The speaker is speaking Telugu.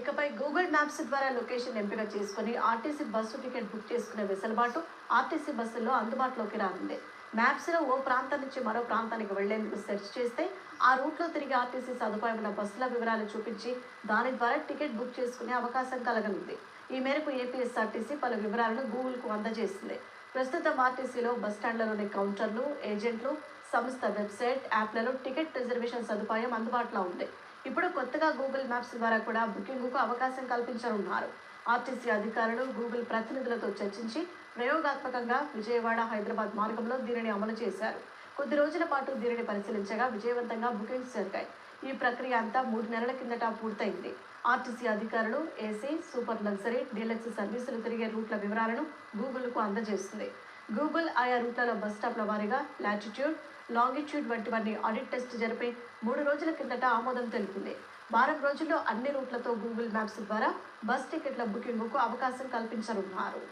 ఇకపై గూగుల్ మ్యాప్స్ ద్వారా లొకేషన్ ఎంపిక చేసుకుని ఆర్టీసీ బస్సు టికెట్ బుక్ చేసుకునే వెసులుబాటు ఆర్టీసీ బస్సుల్లో అందుబాటులోకి రానుంది. మ్యాప్స్లో ఓ ప్రాంతం నుంచి మరో ప్రాంతానికి వెళ్లేందుకు సెర్చ్ చేస్తే ఆ రూట్లో తిరిగి ఆర్టీసీ సదుపాయం ఉన్న బస్సుల వివరాలు చూపించి దాని ద్వారా టికెట్ బుక్ చేసుకునే అవకాశం కలగనుంది. ఈ మేరకు ఏపీఎస్ఆర్టీసీ పలు వివరాలను గూగుల్కు అందజేసింది. ప్రస్తుతం ఆర్టీసీలో బస్టాండ్లలోని కౌంటర్లు, ఏజెంట్లు, సంస్థ వెబ్సైట్, యాప్లలో టికెట్ రిజర్వేషన్ సదుపాయం అందుబాటులో ఉంది. ఇప్పుడు కొత్తగా గూగుల్ మ్యాప్స్ ద్వారా కూడా బుకింగ్కు అవకాశం కల్పించనున్నారు. ఆర్టీసీ అధికారులు గూగుల్ ప్రతినిధులతో చర్చించి ప్రయోగాత్మకంగా విజయవాడ, హైదరాబాద్ మార్గంలో దీనిని అమలు చేశారు. కొద్ది రోజుల పాటు దీనిని పరిశీలించగా విజయవంతంగా బుకింగ్స్ జరిగాయి. ఈ ప్రక్రియ అంతా 3 నెలల కిందట పూర్తయింది. ఆర్టీసీ అధికారులు ఏసీ, సూపర్ లగ్జరీ, డీలక్స్ సర్వీసులు తిరిగే రూట్ల వివరాలను గూగుల్కు అందజేస్తుంది. గూగుల్ ఆయా రూట్లలో బస్ స్టాప్ల వారీగా లాటిట్యూడ్, లాంగిట్యూడ్ వంటివన్నీ ఆడిట్ టెస్ట్ జరిపి 3 రోజుల కిందట ఆమోదం తెలిపింది. వారం రోజుల్లో అన్ని రూట్లతో గూగుల్ మ్యాప్స్ ద్వారా బస్ టికెట్ల బుకింగ్కు అవకాశం కల్పించనున్నారు.